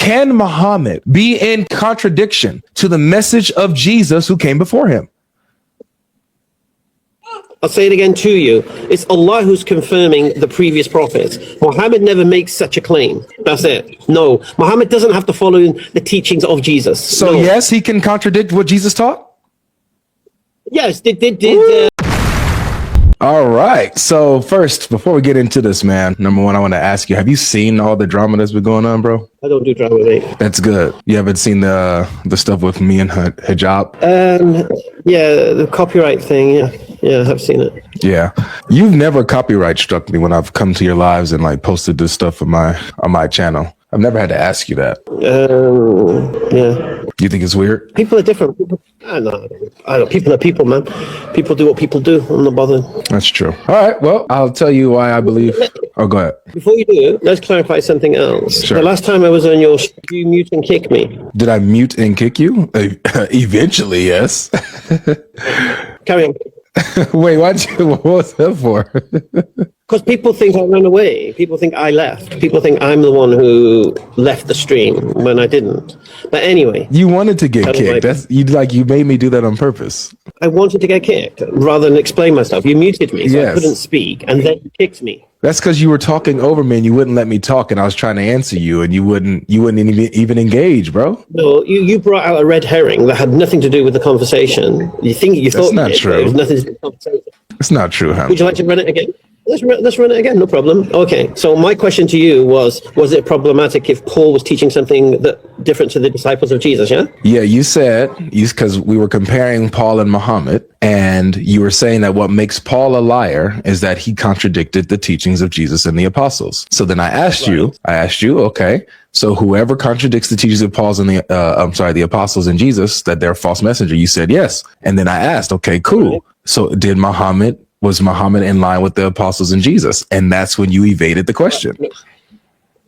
Can Muhammad be in contradiction to the message of Jesus who came before him? I'll say it again to you. It's Allah who's confirming the previous prophets. Muhammad never makes such a claim. That's it. No, Muhammad doesn't have to follow the teachings of Jesus. So no. Yes, he can contradict what Jesus taught? Yes, All right. So first, before we get into this, man, number one, I want to ask you, have you seen all the drama that's been going on, bro? I don't do drama, mate. That's good. You haven't seen the stuff with me and hijab? Yeah, the copyright thing. Yeah, I've seen it. Yeah. You've never copyright struck me when I've come to your lives and like posted this stuff on my channel. I've never had to ask you that. Yeah. You think it's weird? People are different. I don't. People are people, man. People do what people do. I'm not bothered. That's true. All right. Well, I'll tell you why I believe. Oh, go ahead. Before you do, let's clarify something else. Sure. The last time I was on your show, you mute and kick me. Did I mute and kick you? Eventually, yes. Carry on. Wait, what was that for? Because people think I ran away. People think I left. People think I'm the one who left the stream when I didn't. But anyway. You wanted to get kicked. You made me do that on purpose. I wanted to get kicked rather than explain myself. You muted me, so I couldn't speak, and then you kicked me. That's because you were talking over me and you wouldn't let me talk, and I was trying to answer you, and you wouldn't even engage, bro. No, you brought out a red herring that had nothing to do with the conversation. You thought not true. It was nothing to do with the conversation. It's not true, huh? Would you like to run it again? Let's run it again, no problem. Okay, so my question to you was it problematic if Paul was teaching something that different to the disciples of Jesus, yeah? Yeah, you said, because we were comparing Paul and Muhammad, and you were saying that what makes Paul a liar is that he contradicted the teachings of Jesus and the apostles. So then I asked you, okay, so whoever contradicts the teachings of Paul's and the apostles and Jesus, that they're a false messenger. You said yes. And then I asked, okay, cool. Right. So was Muhammad in line with the apostles and Jesus? And that's when you evaded the question.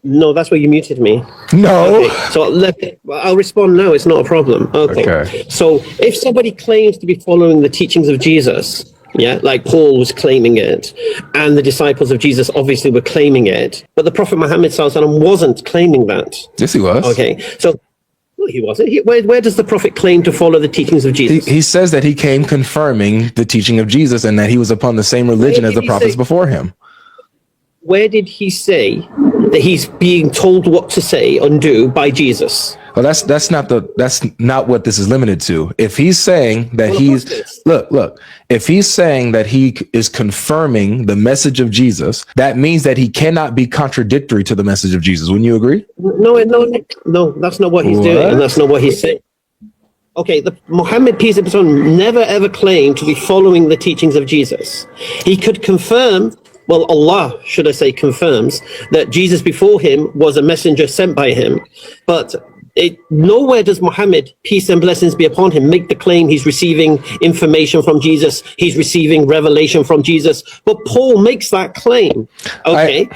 No, that's where you muted me. No. Okay. So I'll respond now. It's not a problem. Okay. So if somebody claims to be following the teachings of Jesus, yeah, like Paul was claiming it, and the disciples of Jesus obviously were claiming it, but the Prophet Muhammad wasn't claiming that. Yes, he was. Okay. So well, he wasn't. Where does the Prophet claim to follow the teachings of Jesus? He says that he came confirming the teaching of Jesus and that he was upon the same religion as the prophets before him. Where did he say that he's being told what to say and do by Jesus? Well, that's not what this is limited to. If he's saying that if he's saying that he is confirming the message of Jesus, that means that he cannot be contradictory to the message of Jesus. Wouldn't you agree? No, that's not what he's doing, and that's not what he's saying. Okay, Muhammad, peace be upon him, never ever claimed to be following the teachings of Jesus. He could confirm, well, Allah, should I say, confirms that Jesus before him was a messenger sent by him, but nowhere does Muhammad, peace and blessings be upon him, make the claim he's receiving information from Jesus, he's receiving revelation from Jesus. But Paul makes that claim. Okay,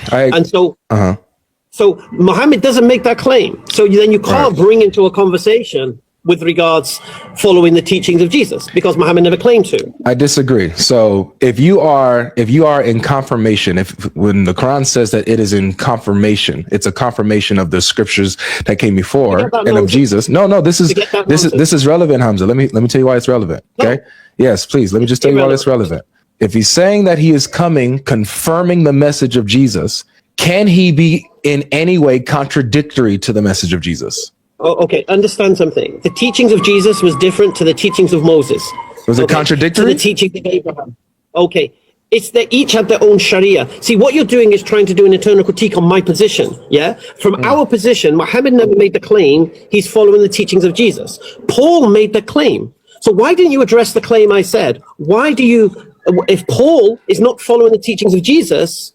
so Muhammad doesn't make that claim. So then you can't bring into a conversation with regards following the teachings of Jesus, because Muhammad never claimed to. I disagree. So if you are in confirmation, when the Quran says that it is in confirmation, it's a confirmation of the scriptures that came before and of Jesus. No, this is relevant, Hamza. Let me tell you why it's relevant. Okay. Yes, please. Let me just tell you why it's relevant. If he's saying that he is coming, confirming the message of Jesus, can he be in any way contradictory to the message of Jesus? Oh, okay, understand something. The teachings of Jesus was different to the teachings of Moses. Was it contradictory? To the teachings of Abraham. Okay, it's that each had their own Sharia. See, what you're doing is trying to do an internal critique on my position, yeah? From our position, Muhammad never made the claim he's following the teachings of Jesus. Paul made the claim. So why didn't you address the claim I said? If Paul is not following the teachings of Jesus,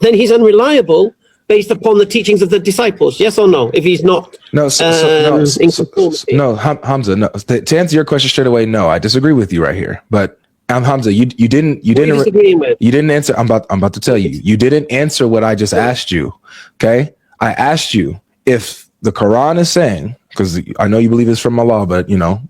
then he's unreliable based upon the teachings of the disciples, yes or no? If he's not in conformity. No, Hamza, no. To answer your question straight away, no, I disagree with you right here. But Hamza, you didn't answer. I'm about to tell you. You didn't answer what I just asked you. Okay, I asked you if the Quran is saying, because I know you believe it's from Allah, but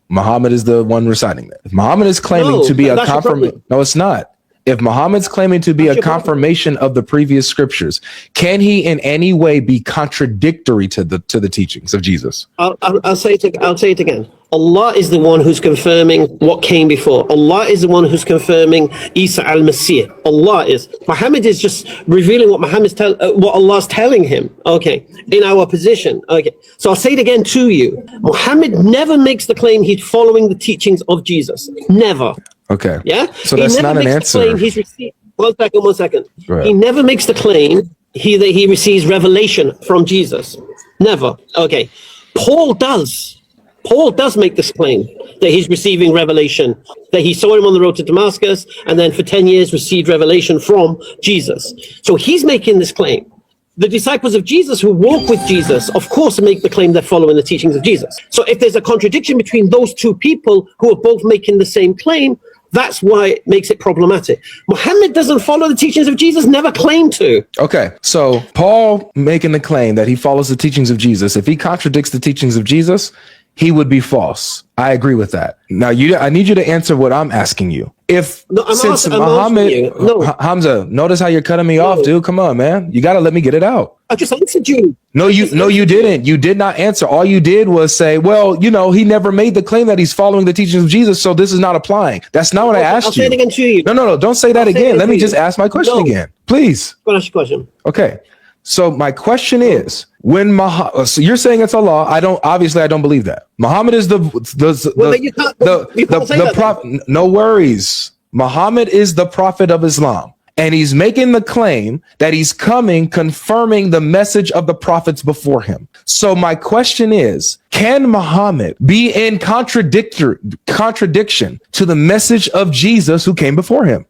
Muhammad is the one reciting that. If Muhammad is claiming to be a confirmation, no, it's not. if Muhammad's claiming to be a confirmation of the previous scriptures, can he in any way be contradictory to the teachings of Jesus? I'll say it again. Allah is the one who's confirming what came before. Allah is the one who's confirming Isa al-Masih. Allah is. Muhammad is just revealing what what Allah's telling him. Okay, in our position. Okay, so I'll say it again to you. Muhammad never makes the claim he's following the teachings of Jesus. Never. Okay. Yeah. So that's not an answer. Claim he's received. One second. Right. He never makes the claim that he receives revelation from Jesus. Never. Okay. Paul does. Paul does make this claim that he's receiving revelation, that he saw him on the road to Damascus and then for 10 years received revelation from Jesus. So he's making this claim. The disciples of Jesus who walk with Jesus, of course, make the claim they're following the teachings of Jesus. So if there's a contradiction between those two people who are both making the same claim, that's why it makes it problematic. Muhammad doesn't follow the teachings of Jesus, never claimed to. Okay, so Paul making the claim that he follows the teachings of Jesus, if he contradicts the teachings of Jesus, he would be false. I agree with that. Now, I need you to answer what I'm asking you. Hamza, notice how you're cutting me off, dude. Come on, man. You got to let me get it out. I just answered you. No, you didn't. You did not answer. All you did was say, well, he never made the claim that he's following the teachings of Jesus, so this is not applying. That's not what I asked you. I'll say it again to you. No, don't say that again. Let me just ask my question again, please. Go ask your question. Okay. So my question is, so you're saying it's Allah. I don't believe that. Muhammad is the prophet. No worries. Muhammad is the prophet of Islam. And he's making the claim that he's coming, confirming the message of the prophets before him. So my question is, can Muhammad be in contradiction to the message of Jesus who came before him?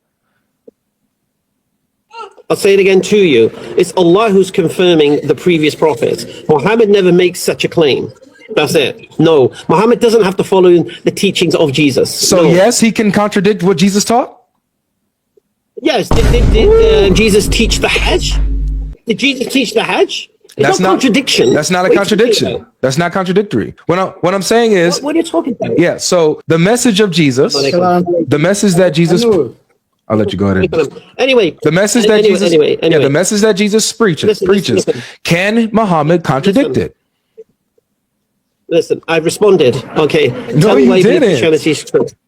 I'll say it again to you. It's Allah who's confirming the previous prophets. Muhammad never makes such a claim. That's it. No, Muhammad doesn't have to follow the teachings of Jesus. So yes, he can contradict what Jesus taught? Yes. Did Jesus teach the Hajj? Did Jesus teach the Hajj? That's not contradiction. That's not a contradiction. That's not contradictory. What I'm saying is, what are you talking about? Yeah. So the message of Jesus, the message that Jesus. I'll let you go ahead. Anyway, the message that Jesus, the message that Jesus preaches. Listen. Can Muhammad contradict it? Listen, I've responded. Okay. No, you didn't.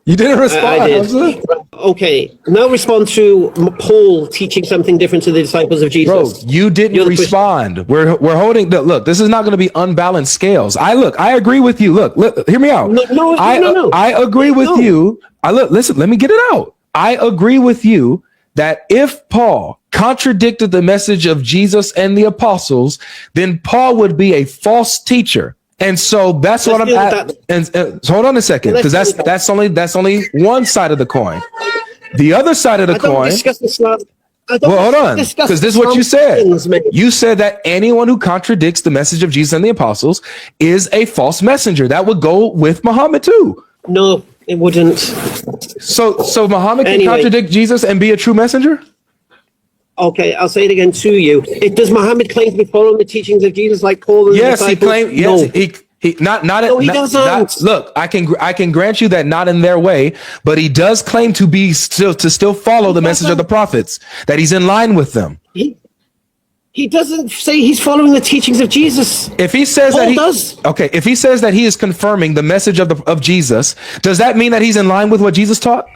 You didn't respond. I did. Okay. Now respond to Paul teaching something different to the disciples of Jesus. Bro, you didn't respond. We're holding. Look, this is not going to be unbalanced scales. I agree with you. Look, hear me out. No. I agree with you. Listen, let me get it out. I agree with you that if Paul contradicted the message of Jesus and the apostles, then Paul would be a false teacher. And so that's what I'm at. And so hold on a second, because that's only one side of the coin. The other side of the coin. Well, hold on, because this is what you said. You said that anyone who contradicts the message of Jesus and the apostles is a false messenger. That would go with Muhammad too. No, it wouldn't. So Muhammad can contradict Jesus and be a true messenger? Okay, I'll say it again to you. Does Muhammad claim to be following the teachings of Jesus like Paul and the disciples? He claims. Yes, he doesn't. Look, I can grant you that not in their way, but he does claim to still follow the message of the prophets, that he's in line with them. He doesn't say he's following the teachings of Jesus. If he says if he says that he is confirming the message of Jesus, does that mean that he's in line with what Jesus taught?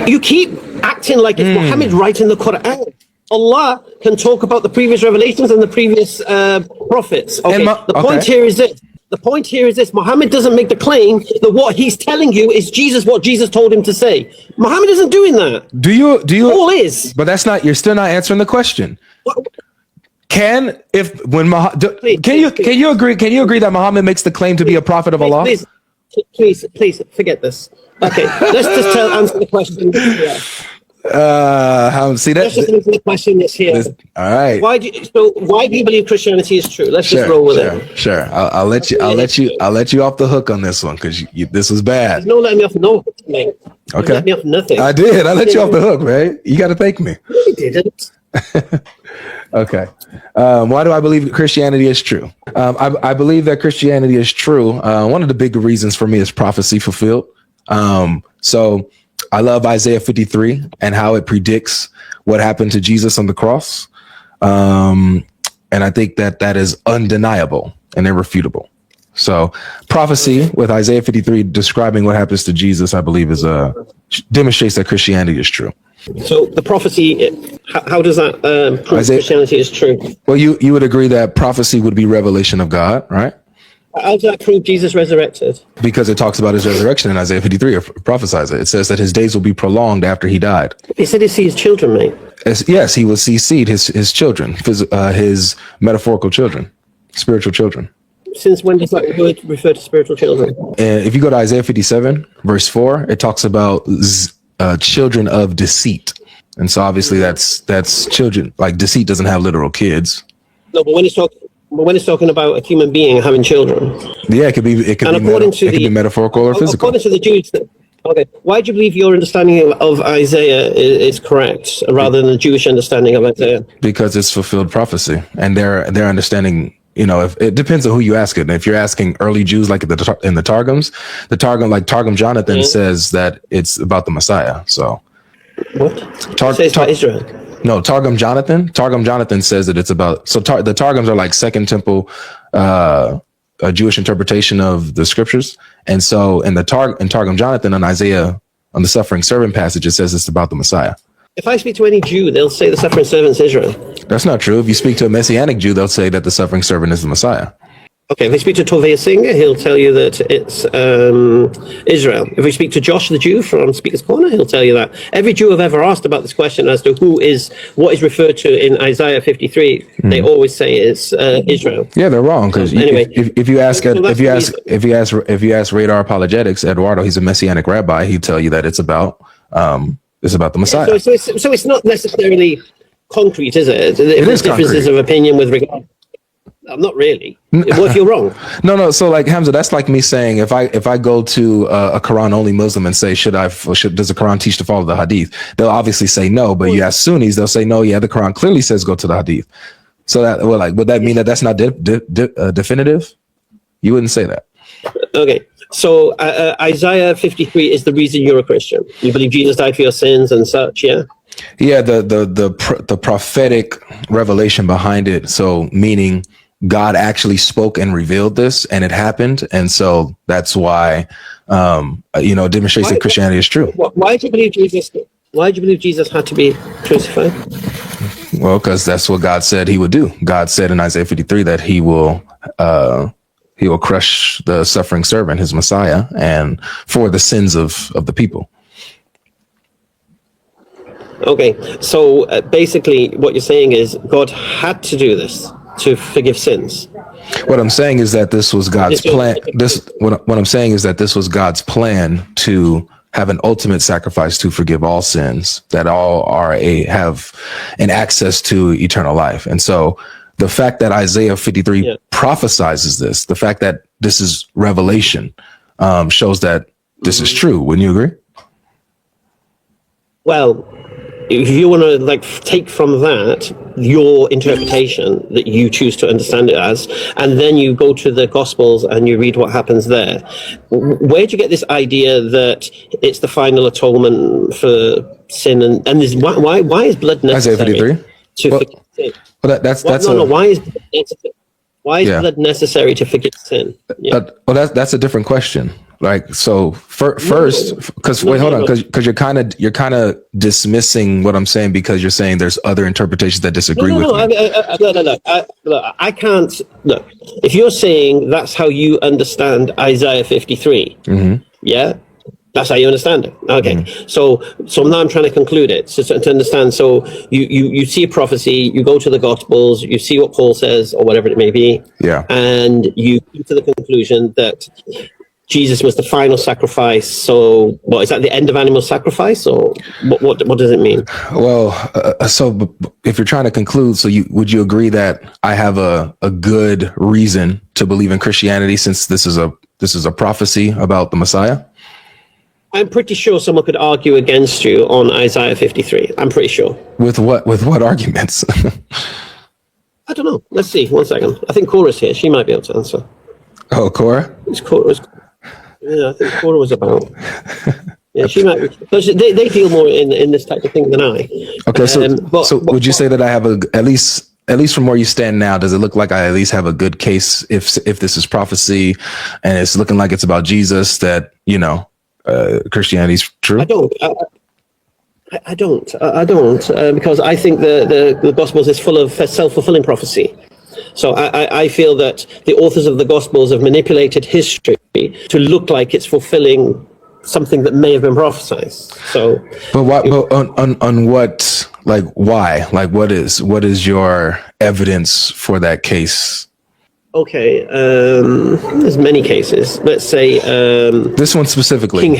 You keep acting like it's Muhammad writing the Quran. Allah can talk about the previous revelations and the previous prophets. Okay. The point here is this. Muhammad doesn't make the claim that what he's telling you is what Jesus told him to say. Muhammad isn't doing that. Do you? Paul is. But you're still not answering the question. Can you agree that Muhammad makes the claim to be a prophet of Allah? Please forget this. Okay, let's just answer the question. Let's just answer the question that's here. All right. Why do you believe Christianity is true? Let's just roll with it. Sure. I'll let you off the hook on this one, because this was bad. There's no letting me off. No, mate. Okay. You let me off nothing. I did. I let you off the hook, man. You got to thank me. No, you didn't. Okay. Why do I believe Christianity is true? I believe that Christianity is true. One of the big reasons for me is prophecy fulfilled. So I love Isaiah 53 and how it predicts what happened to Jesus on the cross. And I think that is undeniable and irrefutable. So prophecy with Isaiah 53 describing what happens to Jesus, I believe, demonstrates that Christianity is true. So the prophecy, how does that prove Christianity is true? Well, you would agree that prophecy would be revelation of God, right? How does that prove Jesus resurrected? Because it talks about his resurrection in Isaiah 53, or prophesies it. It says that his days will be prolonged after he died. He said he sees children, mate. Yes, he will see seed, his children, his metaphorical children, spiritual children. Since when does that word refer to spiritual children? If you go to Isaiah 57, verse 4, it talks about children of deceit. And so obviously that's children. Like, deceit doesn't have literal kids. No, but when it's talking about a human being having children. Yeah, it could be metaphorical or physical. According to the Jews, okay, why do you believe your understanding of Isaiah is correct rather than the Jewish understanding of Isaiah? Because it's fulfilled prophecy, and their understanding, if it depends on who you ask it. And if you're asking early Jews, like in the Targums, Targum Jonathan says that it's about the Messiah. So what? Says about Israel. No, Targum Jonathan says that it's about, the Targums are like Second Temple, a Jewish interpretation of the scriptures. And so in Targum Jonathan on Isaiah, on the suffering servant passage, it says it's about the Messiah. If I speak to any Jew, they'll say the suffering servant's Israel. That's not true. If you speak to a Messianic Jew, they'll say that the suffering servant is the Messiah. Okay, if we speak to Tovia Singer, he'll tell you that it's Israel. If we speak to Josh the Jew from Speaker's Corner, he'll tell you that. Every Jew I've ever asked about this question as to what is referred to in Isaiah 53, they always say it's Israel. Yeah, they're wrong, because anyway, if you ask Radar Apologetics, Eduardo, he's a Messianic rabbi, he'd tell you that it's about the Messiah. Yeah, so it's not necessarily concrete, is it? There's differences of opinion with regard. Not really. What if you're wrong? No. So like Hamza, that's like me saying if I go to a Quran only Muslim and say does the Quran teach to follow the Hadith? They'll obviously say no. But you ask Sunnis, they'll say no. Yeah, the Quran clearly says go to the Hadith. So would that mean that that's not definitive? You wouldn't say that. Okay. So Isaiah 53 is the reason you're a Christian. You believe Jesus died for your sins and such, yeah? Yeah. The prophetic revelation behind it. So meaning God actually spoke and revealed this, and it happened, and so that's why it demonstrates that Christianity is true. Why do you believe Jesus? Why do you believe Jesus had to be crucified? Well, because that's what God said He would do. God said in Isaiah 53 that He will crush the suffering servant, His Messiah, and for the sins of the people. Okay, so basically, what you're saying is God had to do this to forgive sins. What I'm saying is that this was God's plan. What I'm saying is that this was God's plan to have an ultimate sacrifice to forgive all sins, that all have an access to eternal life. And so the fact that Isaiah 53 prophesizes this, the fact that this is revelation, shows that this is true. Wouldn't you agree? Well, if you want to take from that your interpretation that you choose to understand it as, and then you go to the Gospels and you read what happens there, where do you get this idea that it's the final atonement for sin? And why is blood necessary? Isaiah 53? To forgive sin? Well, why is blood necessary to forgive sin? Yeah. That's a different question. First, because you're kind of dismissing what I'm saying, because you're saying there's other interpretations that disagree with me. I can't look. If you're saying that's how you understand Isaiah 53, yeah, that's how you understand it. Okay, so now I'm trying to conclude it to understand. So you see a prophecy, you go to the Gospels, you see what Paul says or whatever it may be, and you come to the conclusion that Jesus was the final sacrifice. So, is that the end of animal sacrifice, or what does it mean? Well, so if you're trying to conclude, would you agree that I have a good reason to believe in Christianity, since this is a prophecy about the Messiah? I'm pretty sure someone could argue against you on Isaiah 53. I'm pretty sure. With what arguments? I don't know. Let's see. 1 second. I think Cora's here. She might be able to answer. Oh, Cora? Yeah, I think Cora was about. Yeah, she might be, because they deal more in this type of thing than I. Okay, so would you say that I have at least from where you stand now, does it look like I at least have a good case if this is prophecy and it's looking like it's about Jesus, that Christianity's true? I don't because I think the Gospels is full of self-fulfilling prophecy. So I feel that the authors of the Gospels have manipulated history to look like it's fulfilling something that may have been prophesied. So, but why? But on what? Like, why? Like, what is your evidence for that case? Okay, there's many cases. Let's say this one specifically, King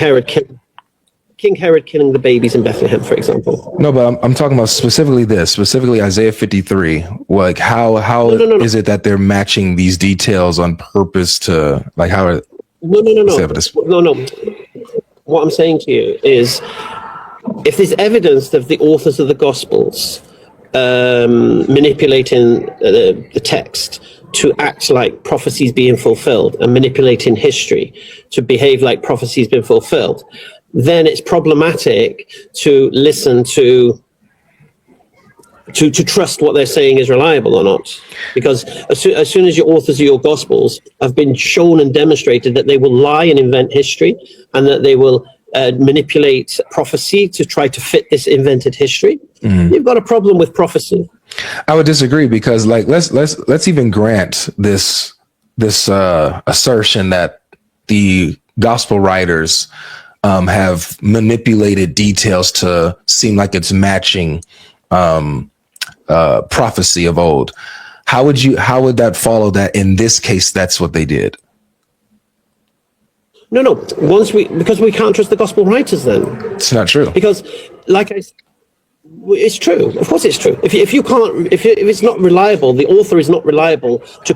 Herod killing the babies in Bethlehem, for example. No, but I'm talking about specifically Isaiah 53. Like, how no. Is it that they're matching these details on purpose to, like, how are no. What I'm saying to you is, if there's evidence of the authors of the Gospels manipulating the text to act like prophecies being fulfilled and manipulating history to behave like prophecies being fulfilled, then it's problematic to listen to trust what they're saying is reliable or not. Because as soon as your authors of your Gospels have been shown and demonstrated that they will lie and invent history, and that they will manipulate prophecy to try to fit this invented history, you've got a problem with prophecy. I would disagree, because, like, let's even grant this assertion that the gospel writers have manipulated details to seem like it's matching prophecy of old. How would that follow that in this case that's what they did? No. Because we can't trust the gospel writers, then. It's not true. Because, like I said, it's true. Of course, it's true. If it's not reliable, the author is not reliable to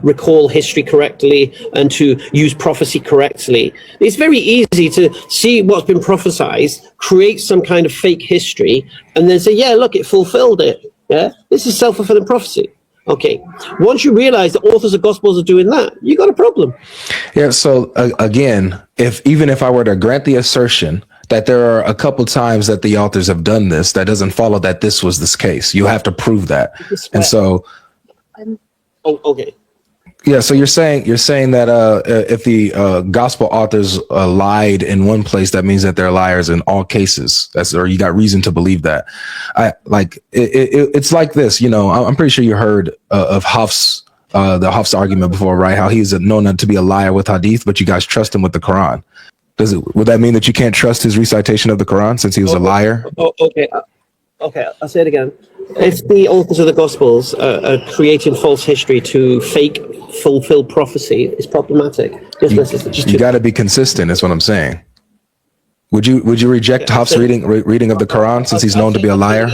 recall history correctly and to use prophecy correctly. It's very easy to see what's been prophesied, create some kind of fake history, and then say, "Yeah, look, it fulfilled it." Yeah, this is self-fulfilling prophecy. Okay, once you realize the authors of Gospels are doing that, you got a problem. Yeah. So again, even if I were to grant the assertion that there are a couple times that the authors have done this, that doesn't follow that this was this case. You have to prove that. And so, okay. Yeah. So you're saying that if the gospel authors lied in one place, that means that they're liars in all cases. Or you got reason to believe that. It's like this. I'm pretty sure you heard of Haf's the Haf's argument before, right? How he's known to be a liar with hadith, but you guys trust him with the Quran. Would that mean that you can't trust his recitation of the Quran since he was a liar? Okay, I'll say it again. If the authors of the Gospels are creating false history to fake fulfill prophecy, it's problematic. You got to be consistent, is what I'm saying. Would you reject Haf's reading of the Quran since he's known to be a liar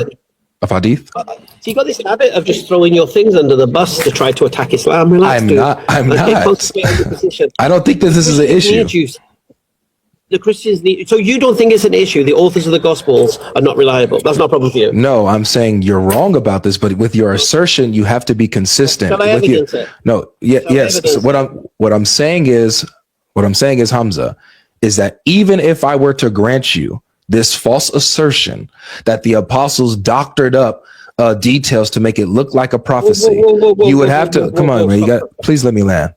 of hadith? So you got this habit of just throwing your things under the bus to try to attack Islam. Relax, I'm not. I don't think that this is an issue. The Christians need. So you don't think it's an issue? The authors of the Gospels are not reliable. That's not a problem for you. No, I'm saying you're wrong about this. But with your assertion, you have to be consistent. Shall I evidence it? No. Yes. So what I'm saying is, Hamza, is that even if I were to grant you this false assertion that the apostles doctored up details to make it look like a prophecy, you would have to come on, man. Please let me land.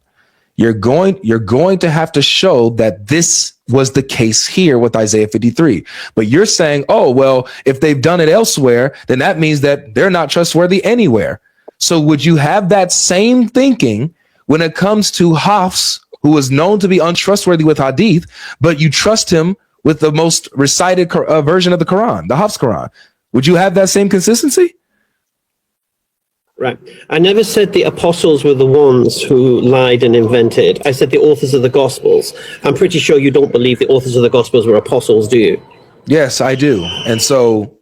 You're going to have to show that this was the case here with Isaiah 53. But you're saying, oh, well, if they've done it elsewhere, then that means that they're not trustworthy anywhere. So would you have that same thinking when it comes to Hafs, who is known to be untrustworthy with hadith, but you trust him with the most recited version of the Quran, the Hafs Quran? Would you have that same consistency? Right. I never said the apostles were the ones who lied and invented. I said the authors of the Gospels. I'm pretty sure you don't believe the authors of the Gospels were apostles, do you? Yes, I do. And so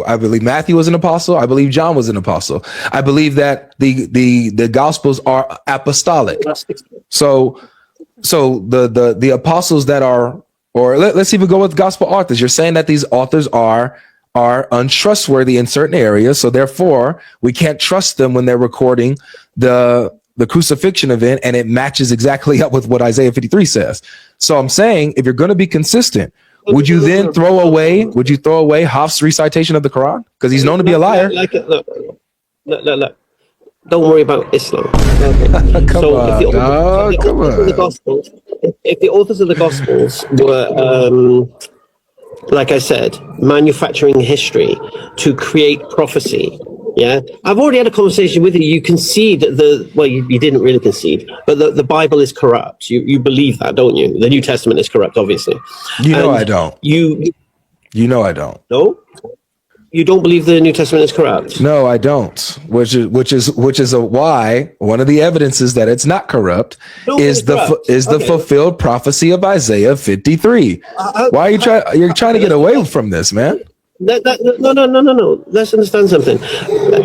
I believe Matthew was an apostle. I believe John was an apostle. I believe that the Gospels are apostolic. So the apostles that are, or let's even go with gospel authors. You're saying that these authors are untrustworthy in certain areas, so therefore we can't trust them when they're recording the the crucifixion event, and it matches exactly up with what Isaiah 53 says. So I'm saying, if you're going to be consistent, would you then throw away Haf's recitation of the Quran? Because he's known to be a liar. Look. Don't worry about Islam. Okay. Come on. If the authors of the Gospels were, like I said, manufacturing history to create prophecy, yeah, I've already had a conversation with you. You concede that you didn't really concede, but the Bible is corrupt. You believe that, don't you? The New Testament is corrupt, obviously. I don't. You know I don't. No. You don't believe the New Testament is corrupt? No, I don't. Which is why one of the evidences that it's not corrupt is the fulfilled prophecy of Isaiah 53. Why are you're trying to get away from this, man? No. Let's understand something.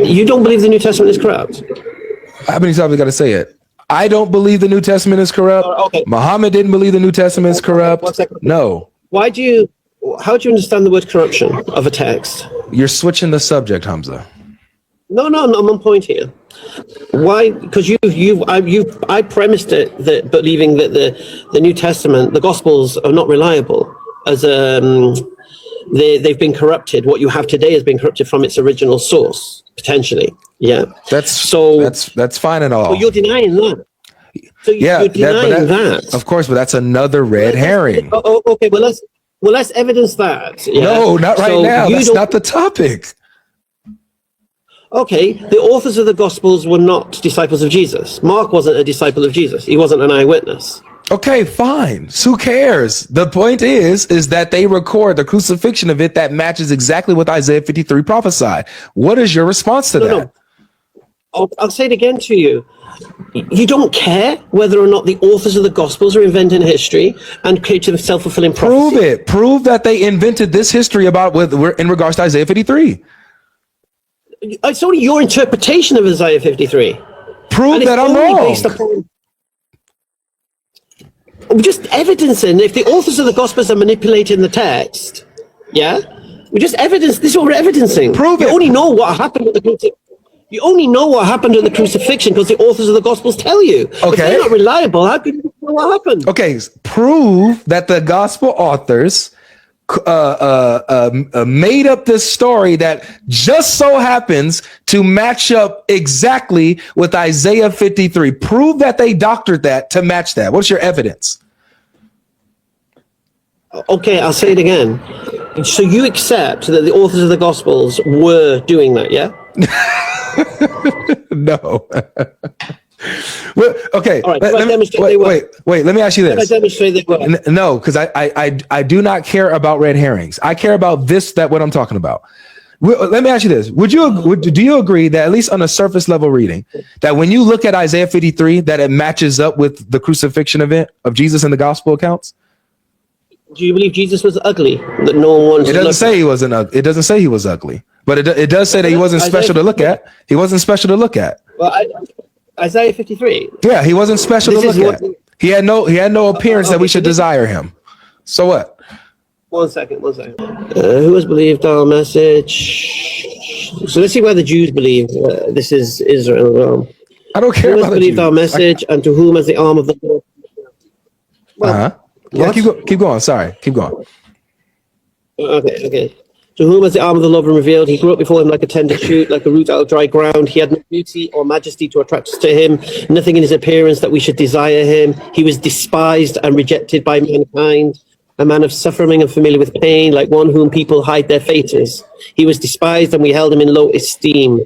You don't believe the New Testament is corrupt? How many times I got to say it? I don't believe the New Testament is corrupt. Okay. Muhammad didn't believe the New Testament is corrupt. 1 second. No. How do you understand the word corruption of a text? You're switching the subject, Hamza. No, I'm on point here. Why? Because I premised it that believing that the New Testament, the Gospels, are not reliable, as they've been corrupted. What you have today has been corrupted from its original source, potentially. Yeah. That's fine and all. Well, you're denying that. So you're denying that. Of course, but that's another red herring. Okay. Well, let's evidence that. Yeah? No, not right now. That's not the topic. Okay, the authors of the Gospels were not disciples of Jesus. Mark wasn't a disciple of Jesus. He wasn't an eyewitness. Okay, fine. So who cares? The point is that they record the crucifixion of it that matches exactly what Isaiah 53 prophesied. What is your response to that? No. I'll say it again to you. You don't care whether or not the authors of the Gospels are inventing history and creating a self-fulfilling prophecy. Prove it. Prove that they invented this history in regards to Isaiah 53. It's only your interpretation of Isaiah 53. Prove that I'm wrong. Based upon just evidencing. If the authors of the Gospels are manipulating the text, yeah, we just evidence. This is what we're evidencing. Prove it. You only know what happened with the crucifixion. You only know what happened in the crucifixion because the authors of the Gospels tell you. Okay. If they're not reliable, how can you know what happened? Okay, prove that the Gospel authors made up this story that just so happens to match up exactly with Isaiah 53. Prove that they doctored that to match that. What's your evidence? Okay, I'll say it again. So you accept that the authors of the Gospels were doing that, yeah? No. Well, okay. All right, wait. Let me ask you this. I demonstrate they were. No, because I do not care about red herrings. I care about what I'm talking about. Let me ask you this. Do you agree that, at least on a surface level reading, that when you look at Isaiah 53, that it matches up with the crucifixion event of Jesus in the gospel accounts? Do you believe Jesus was ugly? That no one wants It doesn't say he wasn't. It doesn't say he was ugly, but it does say that he wasn't special to look at. He wasn't special to look at. Well, Isaiah 53. Yeah, he wasn't special to look at. He had no appearance that we should desire him. So what? 1 second. Who has believed our message? So let's see why the Jews believe this is Israel. I don't care. Who about has believed our message, and to whom has the arm of the Lord? Well, yeah, keep going. Sorry, keep going. Okay. To whom has the arm of the Lord been revealed? He grew up before him like a tender shoot, like a root out of dry ground. He had no beauty or majesty to attract us to him, nothing in his appearance that we should desire him. He was despised and rejected by mankind, a man of suffering and familiar with pain, like one whom people hide their faces. He was despised and we held him in low esteem.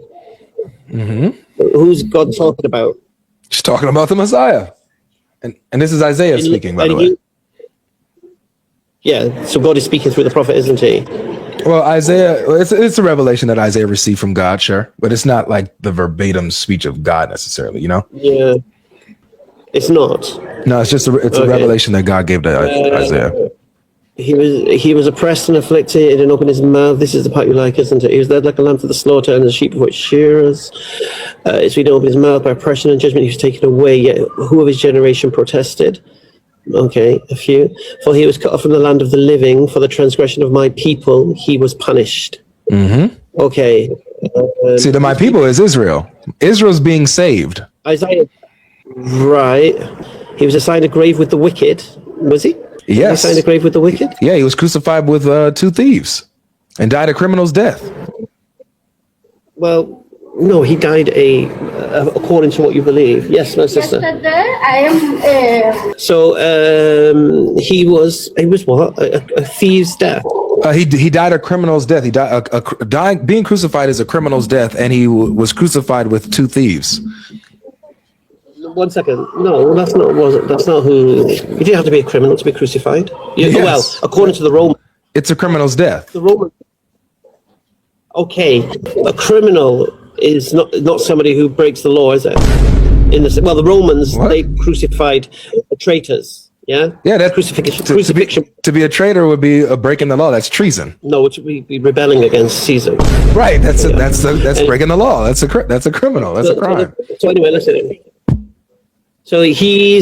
Mm-hmm. Who's God talking about? He's talking about the Messiah. And this is Isaiah speaking, by the way. Yeah, so God is speaking through the prophet, isn't he? Well, Isaiah, it's a revelation that Isaiah received from God, sure. But it's not like the verbatim speech of God necessarily, you know? Yeah. It's not. No, it's just a revelation that God gave to Isaiah. He was oppressed and afflicted and opened his mouth. This is the part you like, isn't it? He was led like a lamb to the slaughter and as a sheep before its shearers. So he didn't open his mouth. By oppression and judgment he was taken away. Yet who of his generation protested? Okay, a few. For he was cut off from the land of the living. For the transgression of my people he was punished. Mm-hmm. Okay. See, my people is Israel. Israel's being saved. Isaiah Right. He was assigned a grave with the wicked, was he? Yes. Was he assigned a grave with the wicked? Yeah, he was crucified with 2 thieves and died a criminal's death. Well, no, he died according to what you believe. Yes, my sister. So he was what? A thief's death. He died a criminal's death. He died. Being crucified is a criminal's death, and he was crucified with 2 thieves. 1 second. No, that's not who. You didn't have to be a criminal to be crucified. Yes. Well, according to the Roman. It's a criminal's death. The Roman. Okay, a criminal is not somebody who breaks the law, is it? The Romans, What? they crucified traitors. Yeah. Yeah, that crucifixion. To be a traitor would be a breaking the law. That's treason. No, it would be rebelling against Caesar. Right. That's breaking the law. That's a criminal. That's a crime. So anyway, listen. So he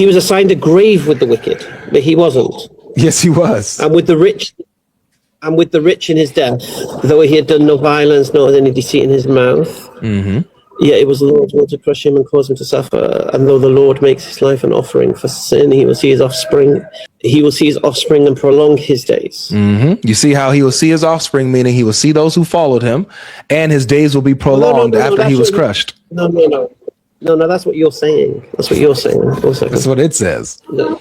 was assigned a grave with the wicked, but he wasn't. Yes, he was. And with the rich in his death, though he had done no violence, nor any deceit in his mouth. Mm-hmm. Yet it was the Lord's will to crush him and cause him to suffer. And though the Lord makes his life an offering for sin, he will see his offspring. He will see his offspring and prolong his days. Mm-hmm. You see how he will see his offspring, meaning he will see those who followed him, and his days will be prolonged after he was crushed. No, that's what you're saying. That's what you're saying. That's what it says. No.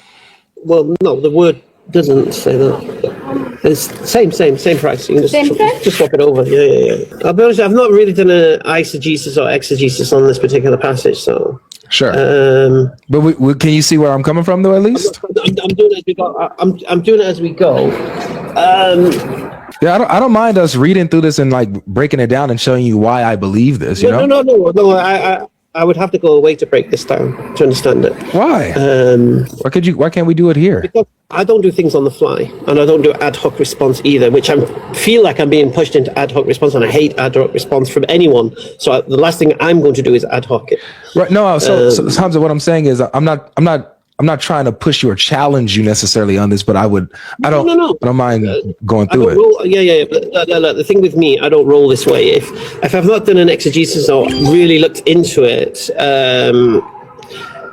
Well, no, the word doesn't say that. It's same price. You can just swap it over. Yeah. I'll be honest, I've not really done an eisegesis or exegesis on this particular passage, so. Sure. But can you see where I'm coming from, though? At least I'm doing it as we go. I'm doing it as we go. Yeah, I don't mind us reading through this and like breaking it down and showing you why I believe this. You know? No. I would have to go away to break this down to understand it. Why? Why can't we do it here? Because I don't do things on the fly, and I don't do ad hoc response either, which I feel like I'm being pushed into ad hoc response, and I hate ad hoc response from anyone. So the last thing I'm going to do is ad hoc it. Right. No. So Hamza, what I'm saying is I'm not trying to push you or challenge you necessarily on this, but I don't mind going through it. But the thing with me, I don't roll this way. If I've not done an exegesis or really looked into it,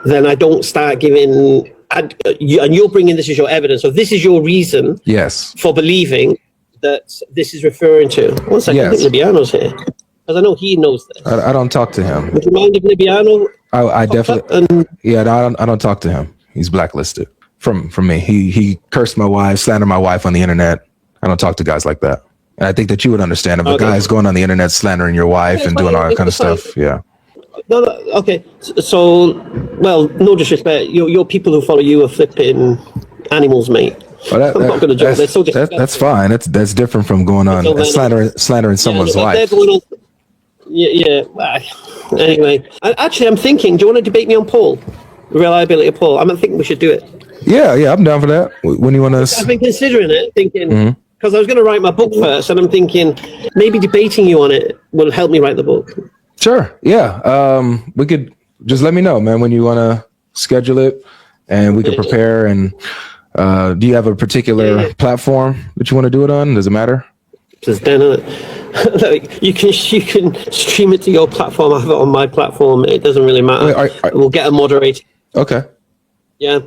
then I don't start giving. And you're bringing this as your evidence. So this is your reason, yes, for believing that this is referring to. 1 second, yes. I think Libiano's here because I know he knows this. I don't talk to him. Would you mind if Libiano? I definitely. I don't talk to him. He's blacklisted from me. He cursed my wife, slandered my wife on the internet. I don't talk to guys like that. And I think that you would understand if a guy is going on the internet slandering your wife and doing all that kind of stuff. Yeah. No, okay. So, well, no disrespect. Your people who follow you are flipping animals, mate. Well, I'm not going to joke. They're so that's fine. That's different from going on and slandering someone's life. Anyway, I'm thinking, do you want to debate me on Paul? The reliability of Paul? I'm thinking we should do it. Yeah, I'm down for that. When you want to? I've been considering it, thinking, because I was going to write my book first, and I'm thinking maybe debating you on it will help me write the book. Sure. Yeah. We could just let me know, man, when you want to schedule it, and we can prepare. And do you have a particular platform that you want to do it on? Does it matter? Just then, like, you can stream it to your platform. I have it on my platform. It doesn't really matter. We'll get a moderator. Okay. Yeah.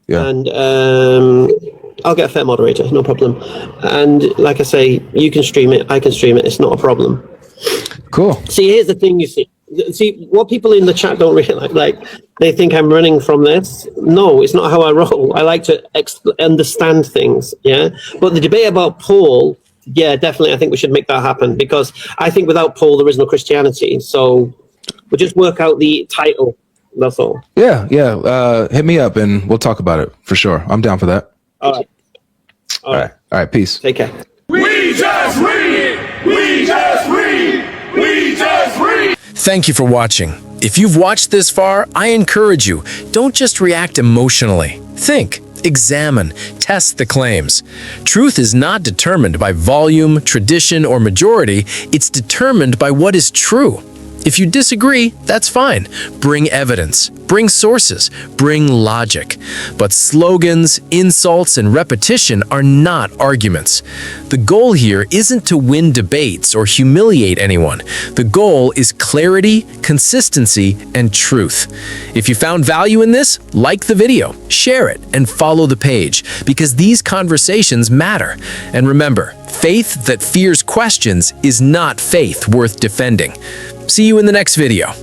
And I'll get a fair moderator, no problem. And like I say, you can stream it. I can stream it. It's not a problem. Cool. See, here's the thing. You see what people in the chat don't really like. They think I'm running from this. No, it's not how I roll. I like to understand things. Yeah. But the debate about Paul. Yeah, definitely. I think we should make that happen because I think without Paul, there is no Christianity. So we'll just work out the title. That's all. Yeah. Hit me up and we'll talk about it for sure. I'm down for that. All right. Peace. Take care. We just read. We just read. We just read. Thank you for watching. If you've watched this far, I encourage you, don't just react emotionally. Think. Examine, test the claims. Truth is not determined by volume, tradition, or majority. It's determined by what is true. If you disagree, that's fine. Bring evidence, bring sources, bring logic. But slogans, insults, and repetition are not arguments. The goal here isn't to win debates or humiliate anyone. The goal is clarity, consistency, and truth. If you found value in this, like the video, share it, and follow the page, because these conversations matter. And remember, faith that fears questions is not faith worth defending. See you in the next video.